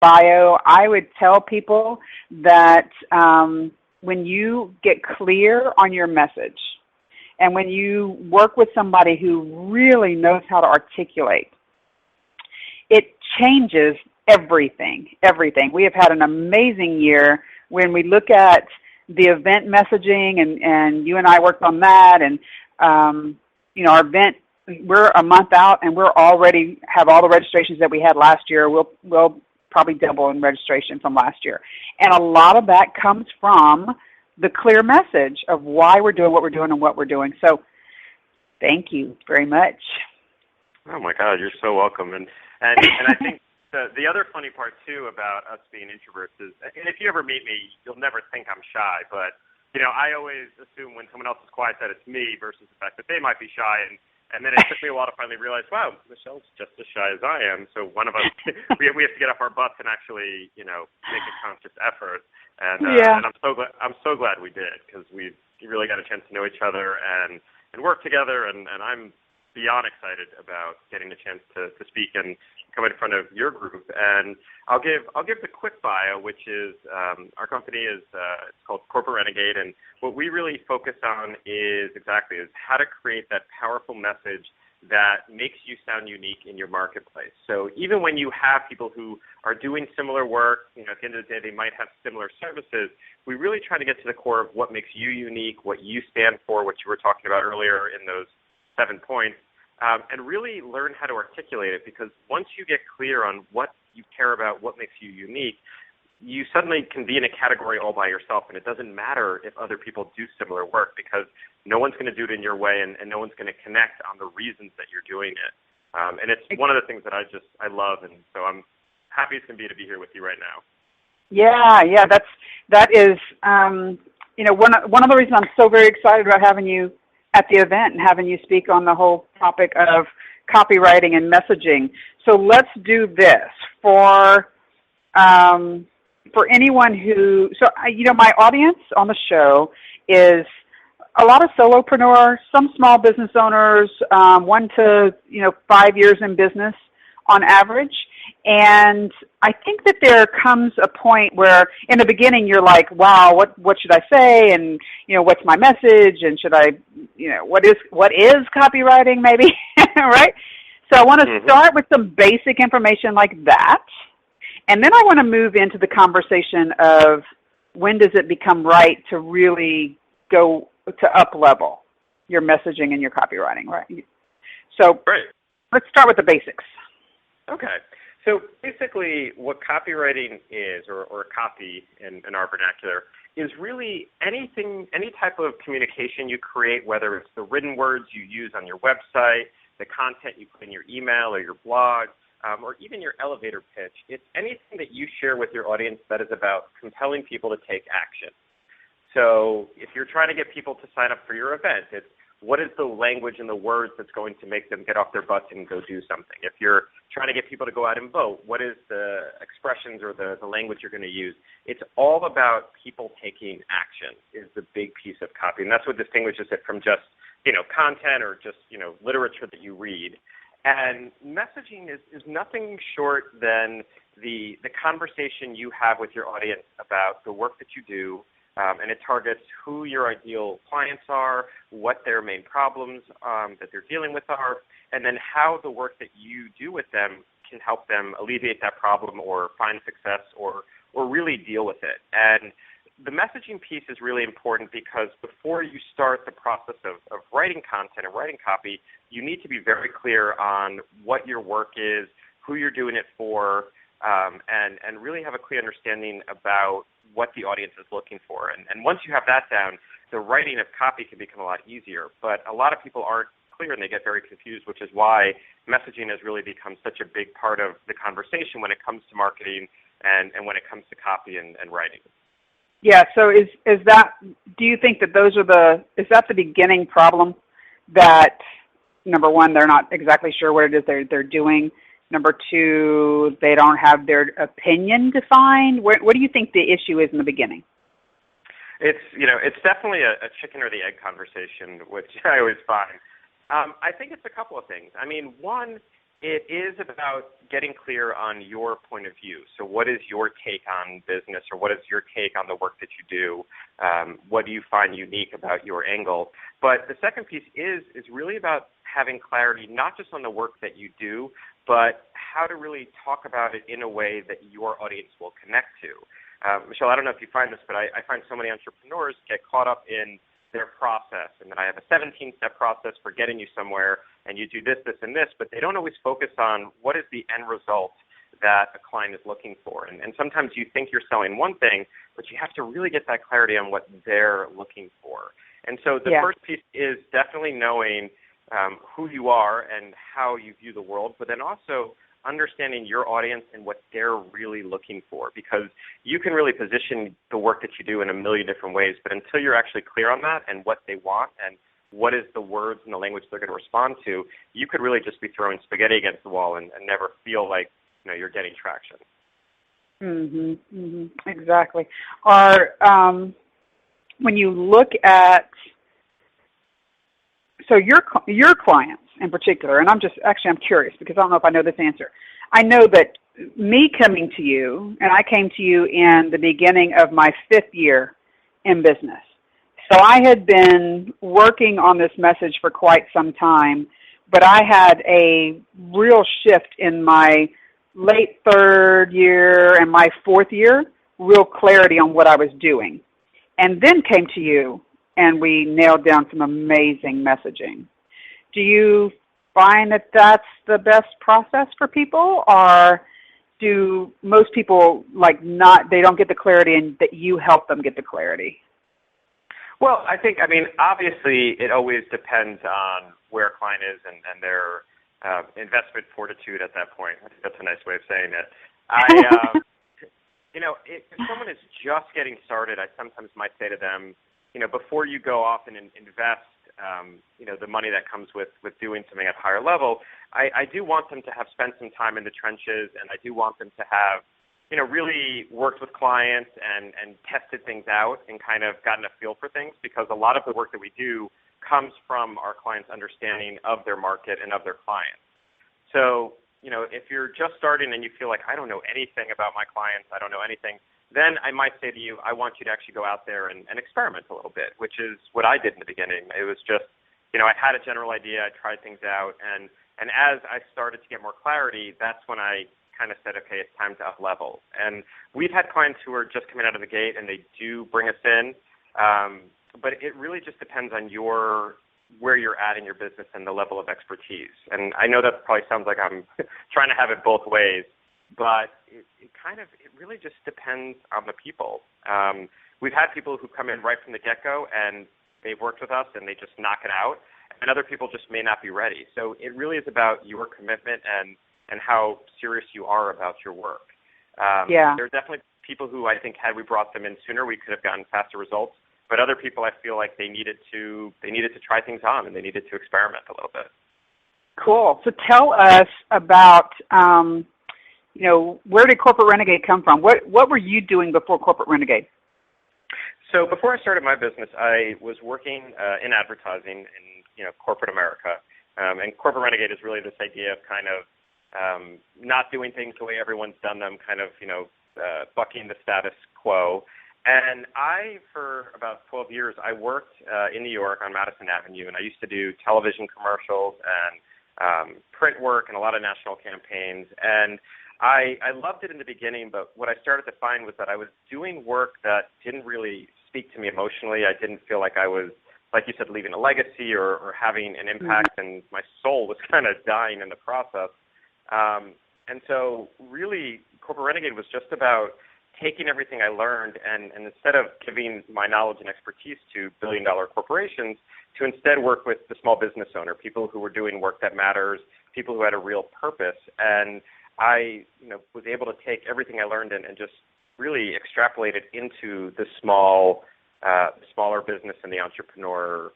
bio, I would tell people that when you get clear on your message and when you work with somebody who really knows how to articulate, it changes everything, everything. We have had an amazing year when we look at the event messaging, and you and I worked on that, and, our event, we're a month out, and we're already have all the registrations that we had last year. We'll probably double in registration from last year. And a lot of that comes from the clear message of why we're doing what we're doing and what we're doing. So thank you very much. Oh, my God, you're so welcome. And I think the other funny part, too, about us being introverts is, and if you ever meet me, you'll never think I'm shy. But, I always assume when someone else is quiet that it's me versus the fact that they might be shy. And then it took me a while to finally realize, wow, Michelle's just as shy as I am. So one of us, we have to get off our butts and actually, make a conscious effort. And I'm so glad we did, because we really got a chance to know each other and work together. And I'm beyond excited about getting the chance to speak and come in front of your group. And I'll give the quick bio, which is our company is it's called Corporate Renegade, and what we really focus on is how to create that powerful message that makes you sound unique in your marketplace. So even when you have people who are doing similar work, at the end of the day, they might have similar services, we really try to get to the core of what makes you unique, what you stand for, what you were talking about earlier in those 7 points, and really learn how to articulate it, because once you get clear on what you care about, what makes you unique, you suddenly can be in a category all by yourself, and it doesn't matter if other people do similar work, because no one's going to do it in your way, and no one's going to connect on the reasons that you're doing it. And it's one of the things that I love, and so I'm happy as can be to be here with you right now. Yeah, that is one of the reasons I'm so very excited about having you at the event and having you speak on the whole topic of copywriting and messaging. So let's do this for anyone who. So my audience on the show is a lot of solopreneurs, some small business owners, 1 to 5 years in business on average. And I think that there comes a point where in the beginning you're like, wow, what should I say? And, what's my message? And should I, what is copywriting maybe, right? So I want to start with some basic information like that. And then I want to move into the conversation of when does it become right to really go to up level your messaging and your copywriting, right? So Let's start with the basics. Okay. So basically what copywriting is, or copy in our vernacular, is really any type of communication you create, whether it's the written words you use on your website, the content you put in your email or your blog, or even your elevator pitch. It's anything that you share with your audience that is about compelling people to take action. So if you're trying to get people to sign up for your event, it's what is the language and the words that's going to make them get off their butts and go do something? If you're trying to get people to go out and vote, what is the expressions or the language you're going to use? It's all about people taking action is the big piece of copy. And that's what distinguishes it from just, content or just, literature that you read. And messaging is nothing short than the conversation you have with your audience about the work that you do. And it targets who your ideal clients are, what their main problems that they're dealing with are, and then how the work that you do with them can help them alleviate that problem or find success or really deal with it. And the messaging piece is really important because before you start the process of writing content and writing copy, you need to be very clear on what your work is, who you're doing it for, and really have a clear understanding about what the audience is looking for. And once you have that down, the writing of copy can become a lot easier. But a lot of people aren't clear and they get very confused, which is why messaging has really become such a big part of the conversation when it comes to marketing and when it comes to copy and writing. Yeah, so is that, do you think that is that the beginning problem, that number one, they're not exactly sure what it is they're doing? Number two, they don't have their opinion defined. What do you think the issue is in the beginning? It's definitely a chicken or the egg conversation, which I always find. I think it's a couple of things. I mean, one, It is about getting clear on your point of view. So what is your take on business, or what is your take on the work that you do? What do you find unique about your angle? But the second piece is really about having clarity, not just on the work that you do, but how to really talk about it in a way that your audience will connect to. Michele, I don't know if you find this, but I find so many entrepreneurs get caught up in their process, and then I have a 17-step process for getting you somewhere, and you do this, this, and this, but they don't always focus on what is the end result that a client is looking for. And sometimes you think you're selling one thing, but you have to really get that clarity on what they're looking for. And so the first piece is definitely knowing who you are and how you view the world, but then also understanding your audience and what they're really looking for, because you can really position the work that you do in a million different ways, but until you're actually clear on that and what they want and what is the words and the language they're going to respond to, you could really just be throwing spaghetti against the wall and never feel like you're getting traction. Exactly. When you look at your clients in particular, and I'm curious because I don't know if I know this answer. I know that me coming to you, and I came to you in the beginning of my 5th year in business. So I had been working on this message for quite some time, but I had a real shift in my late 3rd year and my 4th year, real clarity on what I was doing. And then came to you, and we nailed down some amazing messaging. Do you find that that's the best process for people, or do most people they don't get the clarity and that you help them get the clarity? Well, obviously it always depends on where a client is and their investment fortitude at that point. I think that's a nice way of saying it. If someone is just getting started, I sometimes might say to them, before you go off and invest, the money that comes with doing something at a higher level, I do want them to have spent some time in the trenches, and I do want them to have, really worked with clients and tested things out and kind of gotten a feel for things, because a lot of the work that we do comes from our clients' understanding of their market and of their clients. So, if you're just starting and you feel like, I don't know anything about my clients, I don't know anything, then I might say to you, I want you to actually go out there and experiment a little bit, which is what I did in the beginning. It was just, I had a general idea, I tried things out, and as I started to get more clarity, that's when I kind of said, okay, it's time to up level. And we've had clients who are just coming out of the gate, and they do bring us in, but it really just depends on where you're at in your business and the level of expertise. And I know that probably sounds like I'm trying to have it both ways, but it really just depends on the people. We've had people who come in right from the get-go, and they've worked with us, and they just knock it out, and other people just may not be ready. So it really is about your commitment and how serious you are about your work. There are definitely people who I think, had we brought them in sooner, we could have gotten faster results. But other people, I feel like they needed to try things on, and they needed to experiment a little bit. Cool. So tell us about, where did Corporate Renegade come from? What were you doing before Corporate Renegade? So before I started my business, I was working in advertising in corporate America, and Corporate Renegade is really this idea of kind of not doing things the way everyone's done them, kind of bucking the status quo. And for about 12 years, I worked in New York on Madison Avenue, and I used to do television commercials and print work and a lot of national campaigns. And I loved it in the beginning, but what I started to find was that I was doing work that didn't really speak to me emotionally. I didn't feel like I was, like you said, leaving a legacy or having an impact, and my soul was kind of dying in the process. And so really, Corporate Renegade was just about taking everything I learned and instead of giving my knowledge and expertise to billion-dollar corporations, to instead work with the small business owner, people who were doing work that matters, people who had a real purpose. And I was able to take everything I learned and just really extrapolate it into the smaller business and the entrepreneur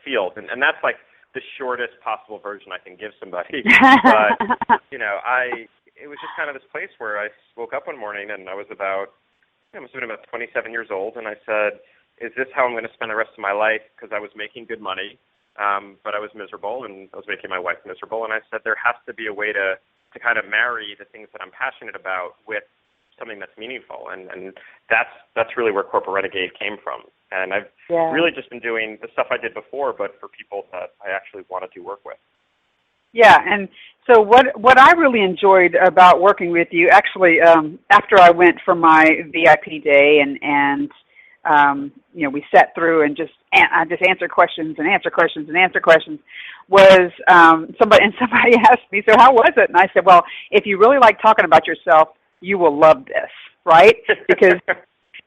field. And that's like the shortest possible version I can give somebody. But, it was just kind of this place where I woke up one morning and I was I must have been about 27 years old, and I said, is this how I'm going to spend the rest of my life? Because I was making good money. but I was miserable, and I was making my wife miserable, and I said there has to be a way to kind of marry the things that I'm passionate about with something that's meaningful, and that's really where Corporate Renegade came from. And I've really just been doing the stuff I did before, but for people that I actually wanted to work with. Yeah, and so what I really enjoyed about working with you, actually, after I went for my VIP day and we sat through and I just answered questions and answer questions and answer questions, was somebody asked me, so how was it? And I said, well, if you really like talking about yourself, you will love this, right? Because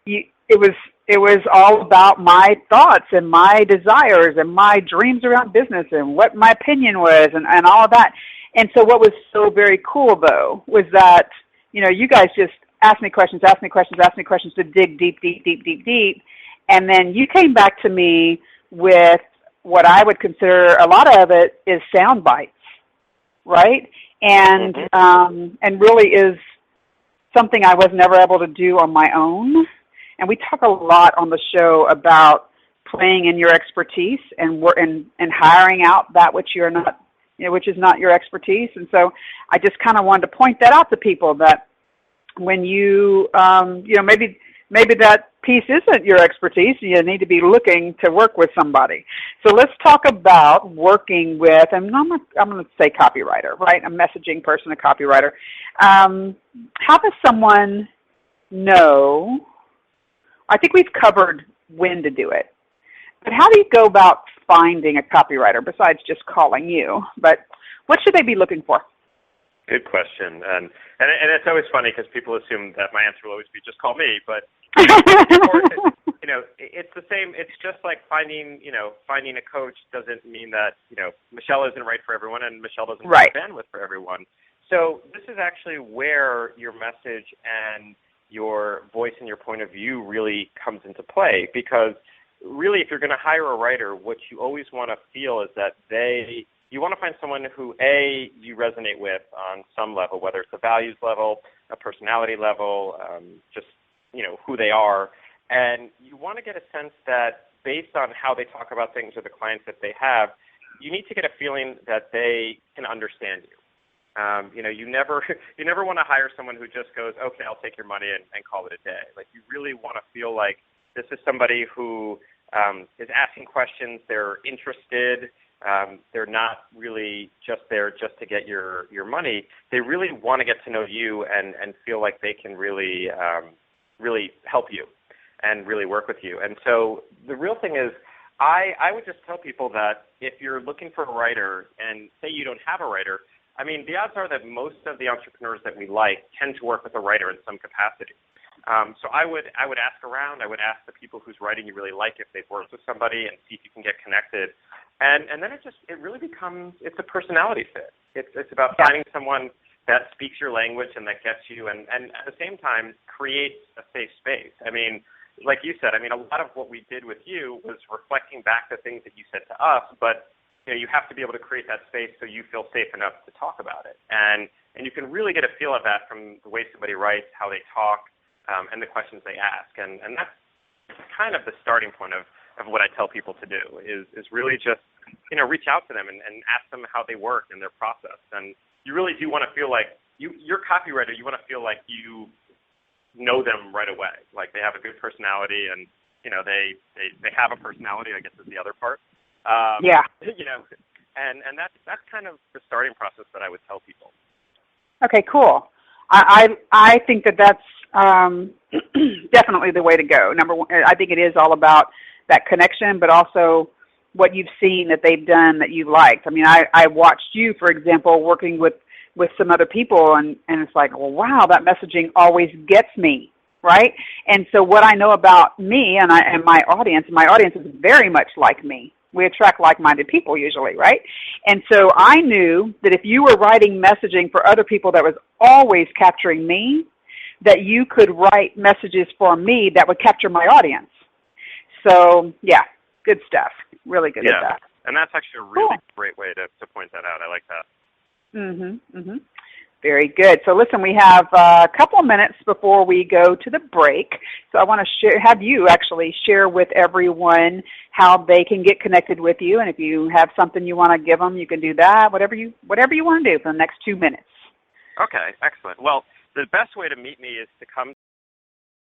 it was all about my thoughts and my desires and my dreams around business and what my opinion was and all of that. And so what was so very cool, though, was that, you guys just asked me questions to dig deep. And then you came back to me with what I would consider a lot of it is sound bites, right? And and really is something I was never able to do on my own. And we talk a lot on the show about playing in your expertise and hiring out that which you're not, which is not your expertise. And so I just kind of wanted to point that out to people, that when you, maybe that piece isn't your expertise, you need to be looking to work with somebody. So let's talk about working with, and I'm going to say copywriter, right? A messaging person, a copywriter. How does someone know? I think we've covered when to do it, but how do you go about finding a copywriter besides just calling you? But what should they be looking for? Good question, and it's always funny because people assume that my answer will always be just call me, but it's the same. It's just like finding a coach doesn't mean that Michele isn't right for everyone, and Michele doesn't have bandwidth for everyone. So this is actually where your message and your voice and your point of view really comes into play, because really if you're going to hire a writer, what you always want to feel is that you want to find someone who, A, you resonate with on some level, whether it's a values level, a personality level, just, who they are. And you want to get a sense that based on how they talk about things or the clients that they have, you need to get a feeling that they can understand you. You never want to hire someone who just goes, okay, I'll take your money and call it a day. Like, you really want to feel like this is somebody who is asking questions, they're interested, they're not really just there just to get your money. They really want to get to know you and feel like they can really help you and really work with you. And so the real thing is, I would just tell people that if you're looking for a writer and say you don't have a writer, I mean, the odds are that most of the entrepreneurs that we like tend to work with a writer in some capacity. So I would ask around. I would ask the people whose writing you really like if they've worked with somebody, and see if you can get connected. And then it really becomes, it's a personality fit. It's about finding someone that speaks your language and that gets you, and at the same time creates a safe space. I mean, like you said, a lot of what we did with you was reflecting back the things that you said to us, but you have to be able to create that space so you feel safe enough to talk about it. And you can really get a feel of that from the way somebody writes, how they talk, and the questions they ask. And that's kind of the starting point of what I tell people to do, is really just, reach out to them and ask them how they work and their process. And you really do want to feel like you're a copywriter, you want to feel like you know them right away. Like they have a good personality, and, they have a personality, I guess, is the other part. And that's kind of the starting process that I would tell people. Okay, cool. I think that's definitely the way to go. Number one, I think it is all about that connection, but also what you've seen that they've done that you liked. I watched you, for example, working with some other people, and it's like, well, wow, that messaging always gets me, right? And so what I know about me and my audience is very much like me. We attract like-minded people usually, right? And so I knew that if you were writing messaging for other people that was always capturing me, that you could write messages for me that would capture my audience. So, yeah, good stuff. Really good stuff. And that's actually a really great way to point that out. I like that. Very good. So listen, we have a couple of minutes before we go to the break. So I want to have you actually share with everyone how they can get connected with you. And if you have something you want to give them, you can do that, whatever you want to do for the next 2 minutes. Okay, excellent. Well, the best way to meet me is to come